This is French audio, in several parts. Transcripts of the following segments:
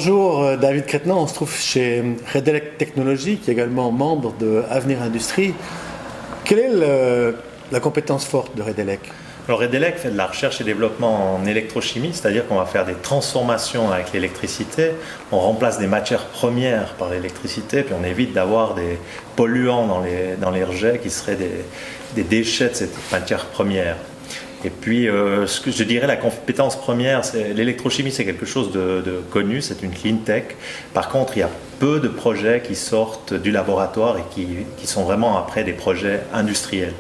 Bonjour David Crétenant, on se trouve chez Redelec Technologies, qui est également membre de Avenir Industrie. Quelle est la compétence forte de Redelec? Alors Redelec fait de la recherche et développement en électrochimie, c'est-à-dire qu'on va faire des transformations avec l'électricité, on remplace des matières premières par l'électricité, puis on évite d'avoir des polluants dans les rejets qui seraient des déchets de cette matière première. Et puis, ce que je dirais, la compétence première, c'est l'électrochimie, c'est quelque chose de connu, c'est une clean tech. Par contre, il y a peu de projets qui sortent du laboratoire et qui sont vraiment après des projets industriels.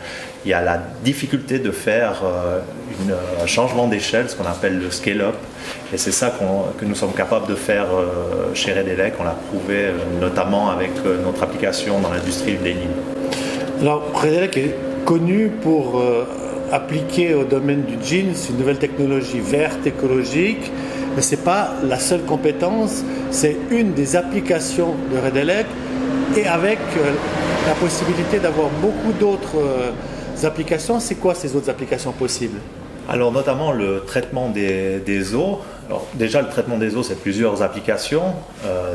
Il y a la difficulté de faire un changement d'échelle, ce qu'on appelle le scale-up. Et c'est ça que nous sommes capables de faire chez Redelec. On l'a prouvé notamment avec notre application dans l'industrie du denim. Alors, Redelec est connu pour appliquer au domaine du jeans une nouvelle technologie verte, écologique, mais ce n'est pas la seule compétence, c'est une des applications de Redelec, et avec la possibilité d'avoir beaucoup d'autres applications. C'est quoi ces autres applications possibles? Alors notamment le traitement des eaux. Alors, déjà le traitement des eaux, c'est plusieurs applications.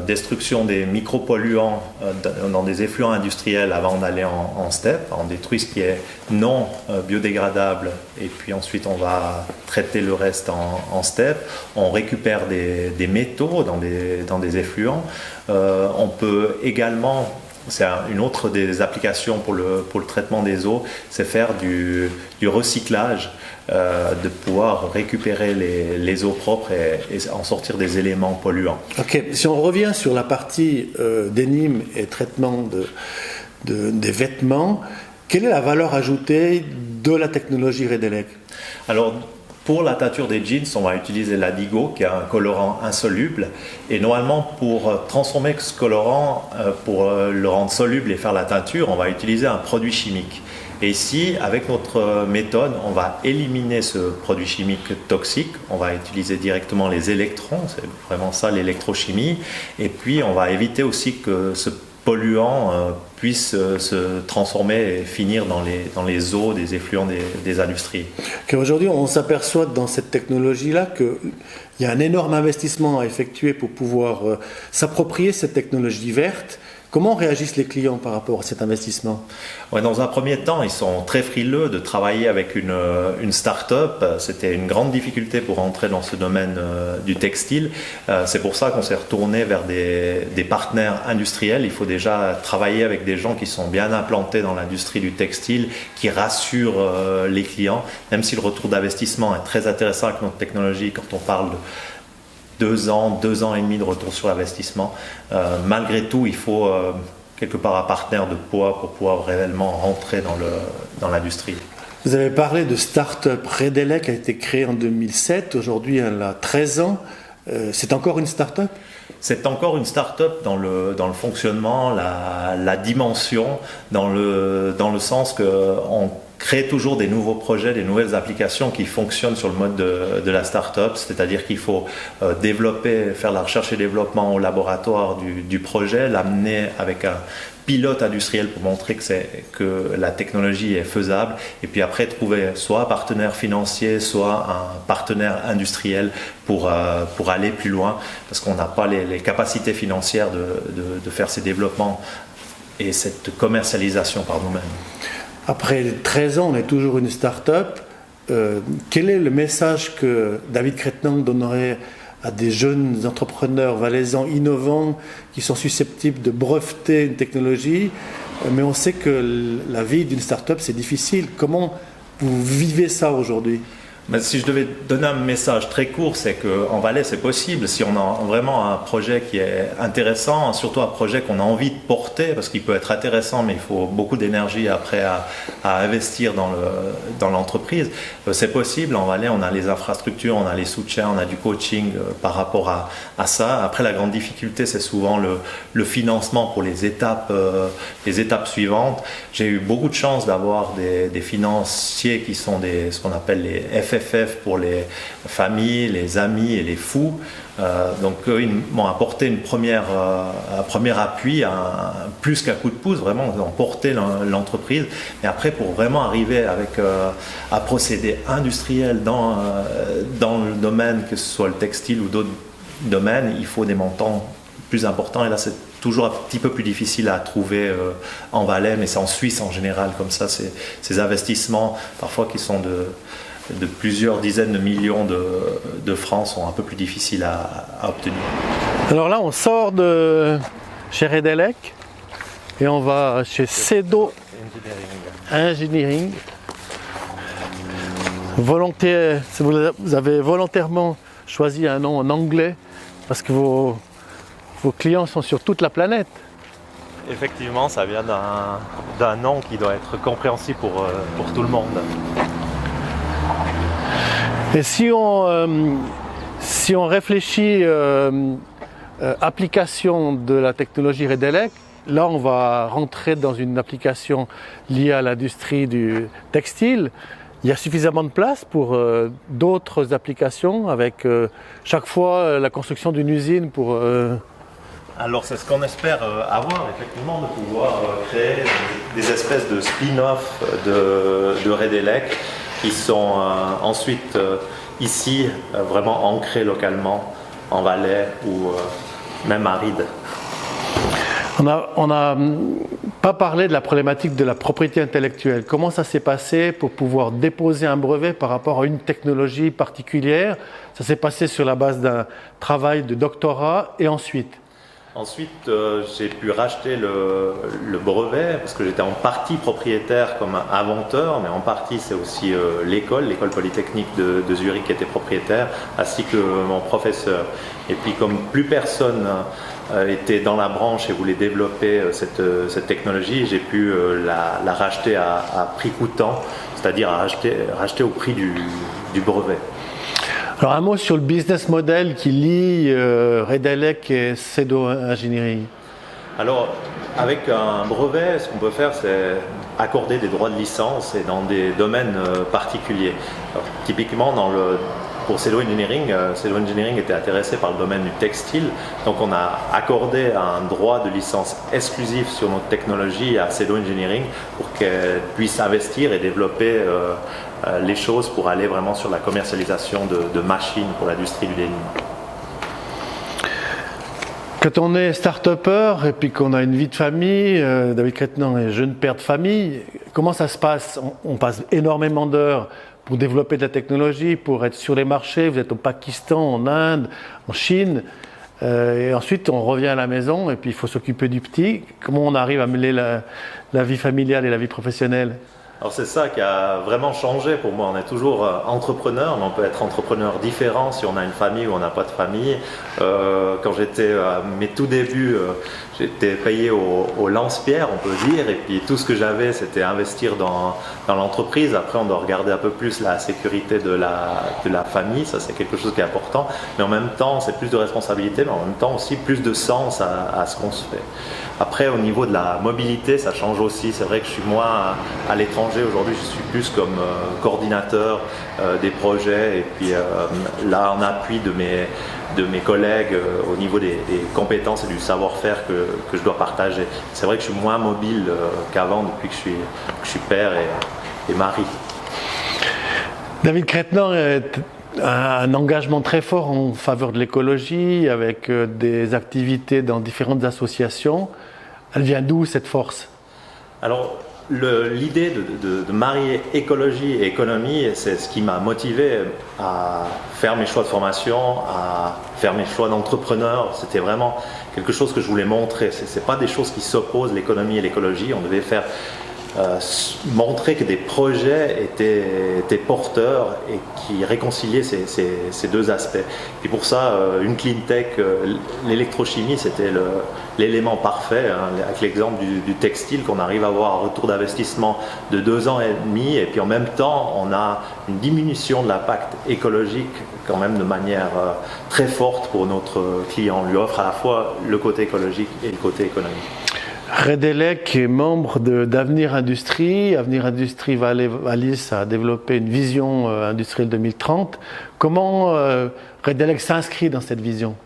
Destruction des micropolluants dans des effluents industriels avant d'aller en STEP. On détruit ce qui est non biodégradable et puis ensuite on va traiter le reste en STEP. On récupère des métaux dans des effluents. On peut également... C'est une autre des applications pour le traitement des eaux, c'est faire du recyclage, de pouvoir récupérer les eaux propres et en sortir des éléments polluants. Ok, si on revient sur la partie denim et traitement des vêtements, quelle est la valeur ajoutée de la technologie Redelec? Alors, pour la teinture des jeans, on va utiliser l'Adigo, qui est un colorant insoluble. Et normalement, pour transformer ce colorant, pour le rendre soluble et faire la teinture, on va utiliser un produit chimique. Et ici, avec notre méthode, on va éliminer ce produit chimique toxique. On va utiliser directement les électrons, c'est vraiment ça l'électrochimie. Et puis, on va éviter aussi que ce polluant puisse se transformer et finir dans les eaux des effluents des industries. Aujourd'hui, on s'aperçoit dans cette technologie-là qu'il y a un énorme investissement à effectuer pour pouvoir s'approprier cette technologie verte. Comment réagissent les clients par rapport à cet investissement? Ouais, dans un premier temps, ils sont très frileux de travailler avec une start-up. C'était une grande difficulté pour entrer dans ce domaine du textile. C'est pour ça qu'on s'est retourné vers des partenaires industriels. Il faut déjà travailler avec des gens qui sont bien implantés dans l'industrie du textile, qui rassurent les clients, même si le retour d'investissement est très intéressant avec notre technologie quand on parle de 2 ans et demi de retour sur l'investissement. Malgré tout, il faut quelque part un partenaire de poids pour pouvoir réellement rentrer dans l'industrie. Vous avez parlé de start-up. Redelec a été créée en 2007. Aujourd'hui, elle a 13 ans. C'est encore une start-up? C'est encore une start-up dans le fonctionnement, la dimension, dans le sens qu'on crée toujours des nouveaux projets, des nouvelles applications qui fonctionnent sur le mode de la start-up, c'est-à-dire qu'il faut développer, faire la recherche et développement au laboratoire du projet, l'amener avec un pilote industriel pour montrer que la technologie est faisable, et puis après trouver soit un partenaire financier, soit un partenaire industriel pour aller plus loin, parce qu'on n'a pas les capacités financières de faire ces développements et cette commercialisation par nous-mêmes. Après 13 ans, on est toujours une start-up. Quel est le message que David Crétenant donnerait à des jeunes entrepreneurs valaisans, innovants, qui sont susceptibles de breveter une technologie, mais on sait que la vie d'une start-up, c'est difficile. Comment vous vivez ça aujourd'hui? Mais si je devais donner un message très court, c'est qu'en Valais, c'est possible. Si on a vraiment un projet qui est intéressant, surtout un projet qu'on a envie de porter, parce qu'il peut être intéressant, mais il faut beaucoup d'énergie après à investir dans l'entreprise, c'est possible. En Valais, on a les infrastructures, on a les soutiens, on a du coaching par rapport à ça. Après, la grande difficulté, c'est souvent le financement pour les étapes suivantes. J'ai eu beaucoup de chance d'avoir des financiers qui sont ce qu'on appelle les FFF pour les familles, les amis et les fous. Donc ils m'ont apporté un premier appui, plus qu'un coup de pouce, vraiment ils ont porté l'entreprise. Et après, pour vraiment arriver avec un procédé industriel dans le domaine, que ce soit le textile ou d'autres domaines, il faut des montants plus importants. Et là, c'est toujours un petit peu plus difficile à trouver en Valais, mais c'est en Suisse en général comme ça. Ces investissements, parfois qui sont de plusieurs dizaines de millions de francs, sont un peu plus difficiles à obtenir. Alors là, on sort de chez Redelec et on va chez Cedo Engineering. Vous avez volontairement choisi un nom en anglais parce que vos clients sont sur toute la planète. Effectivement, ça vient d'un nom qui doit être compréhensible pour tout le monde. Et si on réfléchit application de la technologie Redelec, là on va rentrer dans une application liée à l'industrie du textile. Il y a suffisamment de place pour d'autres applications avec chaque fois la construction d'une usine pour... Alors c'est ce qu'on espère avoir, effectivement, de pouvoir créer des espèces de spin-off de Redelec qui sont ensuite ici vraiment ancrés localement en Valais ou même à Ried. On n'a pas parlé de la problématique de la propriété intellectuelle. Comment ça s'est passé pour pouvoir déposer un brevet par rapport à une technologie particulière? Ça s'est passé sur la base d'un travail de doctorat et ensuite? Ensuite, j'ai pu racheter le brevet parce que j'étais en partie propriétaire comme inventeur, mais en partie c'est aussi l'école polytechnique de Zurich qui était propriétaire, ainsi que mon professeur. Et puis comme plus personne était dans la branche et voulait développer cette technologie, j'ai pu la racheter à prix coûtant, c'est-à-dire racheter au prix du brevet. Alors un mot sur le business model qui lie Redelec et Cedo Engineering. Alors avec un brevet, ce qu'on peut faire, c'est accorder des droits de licence et dans des domaines particuliers. Alors, typiquement pour Cedo Engineering était intéressé par le domaine du textile, donc on a accordé un droit de licence exclusif sur notre technologie à Cedo Engineering pour qu'elle puisse investir et développer les choses pour aller vraiment sur la commercialisation de machines pour l'industrie du denim. Quand on est start-upper et puis qu'on a une vie de famille, David Crettenand est jeune père de famille, comment ça se passe? On passe énormément d'heures pour développer de la technologie, pour être sur les marchés. Vous êtes au Pakistan, en Inde, en Chine, et ensuite on revient à la maison et puis il faut s'occuper du petit. Comment on arrive à mêler la vie familiale et la vie professionnelle? Alors c'est ça qui a vraiment changé pour moi. On est toujours entrepreneur, mais on peut être entrepreneur différent si on a une famille ou on n'a pas de famille. Quand j'étais à mes tout débuts, j'étais payé au lance-pierre, on peut dire, et puis tout ce que j'avais, c'était investir dans l'entreprise. Après, on doit regarder un peu plus la sécurité de la famille, ça c'est quelque chose qui est important. Mais en même temps, c'est plus de responsabilité, mais en même temps aussi plus de sens à ce qu'on se fait. Après, au niveau de la mobilité, ça change aussi. C'est vrai que je suis moins à l'étranger. Aujourd'hui, je suis plus comme coordinateur des projets et puis là, en appui de mes collègues au niveau des compétences et du savoir-faire que je dois partager. C'est vrai que je suis moins mobile qu'avant depuis que je suis père et mari. David Crettenand a un engagement très fort en faveur de l'écologie avec des activités dans différentes associations. Elle vient d'où cette force? Alors, l'idée de marier écologie et économie, c'est ce qui m'a motivé à faire mes choix de formation, à faire mes choix d'entrepreneur. C'était vraiment quelque chose que je voulais montrer. Ce n'est pas des choses qui s'opposent, l'économie et l'écologie. On devait faire montrer que des projets étaient porteurs et qui réconciliaient ces deux aspects. Et pour ça, une clean tech, l'électrochimie, c'était l'élément parfait, hein, avec l'exemple du textile, qu'on arrive à avoir un retour d'investissement de 2 ans et demi, et puis en même temps, on a une diminution de l'impact écologique quand même de manière très forte pour notre client. On lui offre à la fois le côté écologique et le côté économique. Redelec est membre d'Avenir Industrie. Avenir Industrie Wallis a développé une vision industrielle 2030. Comment Redelec s'inscrit dans cette vision?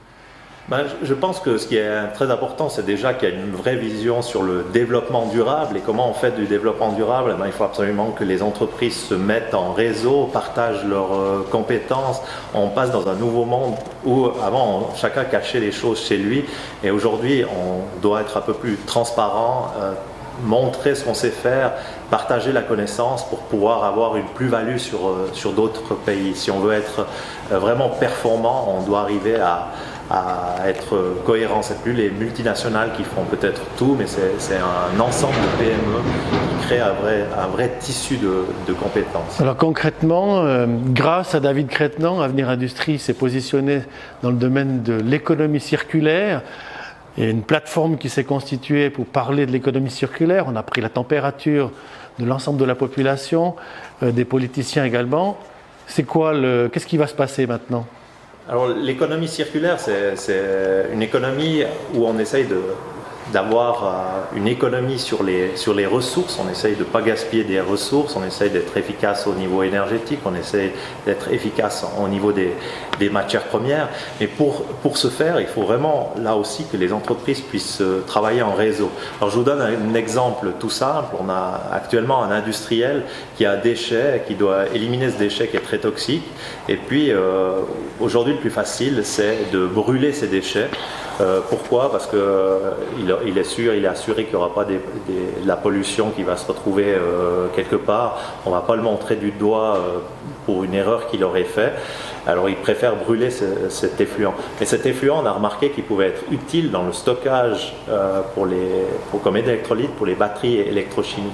Je pense que ce qui est très important, c'est déjà qu'il y a une vraie vision sur le développement durable. Et comment on fait du développement durable? Il faut absolument que les entreprises se mettent en réseau, partagent leurs compétences. On passe dans un nouveau monde où avant, chacun cachait les choses chez lui. Et aujourd'hui, on doit être un peu plus transparent, montrer ce qu'on sait faire, partager la connaissance pour pouvoir avoir une plus-value sur d'autres pays. Si on veut être vraiment performant, on doit arriver à être cohérent. C'est plus les multinationales qui font peut-être tout, mais c'est un ensemble de PME qui crée un vrai tissu de compétences. Alors concrètement, grâce à David Crétenant, Avenir Industrie s'est positionné dans le domaine de l'économie circulaire. Il y a une plateforme qui s'est constituée pour parler de l'économie circulaire. On a pris la température de l'ensemble de la population, des politiciens également. Qu'est-ce qui va se passer maintenant? Alors l'économie circulaire, c'est une économie où on essaye d'avoir une économie sur les ressources. On essaye de ne pas gaspiller des ressources, on essaye d'être efficace au niveau énergétique, on essaye d'être efficace au niveau des matières premières. Mais pour ce faire, il faut vraiment là aussi que les entreprises puissent travailler en réseau. Alors je vous donne un exemple tout simple. On a actuellement un industriel qui a un déchet, qui doit éliminer ce déchet qui est très toxique. Et puis aujourd'hui, le plus facile, c'est de brûler ces déchets. Pourquoi? Parce qu'il est assuré qu'il n'y aura pas de la pollution qui va se retrouver quelque part. On ne va pas le montrer du doigt pour une erreur qu'il aurait fait. Alors il préfère brûler cet effluent. Mais cet effluent, on a remarqué qu'il pouvait être utile dans le stockage comme électrolyte pour les batteries électrochimiques.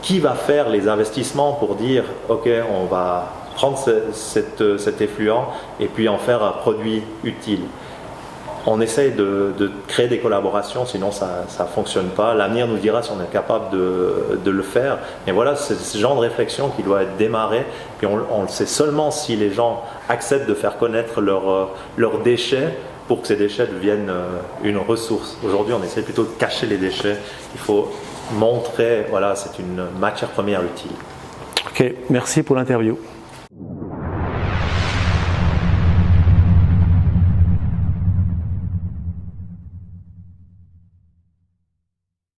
Qui va faire les investissements pour dire ok, on va prendre cet effluent et puis en faire un produit utile? On essaye de créer des collaborations, sinon ça ne fonctionne pas. L'avenir nous dira si on est capable de le faire. Mais voilà, c'est ce genre de réflexion qui doit être démarré. Puis on le sait seulement si les gens acceptent de faire connaître leurs déchets pour que ces déchets deviennent une ressource. Aujourd'hui, on essaie plutôt de cacher les déchets. Il faut montrer, voilà, c'est une matière première utile. Ok, merci pour l'interview.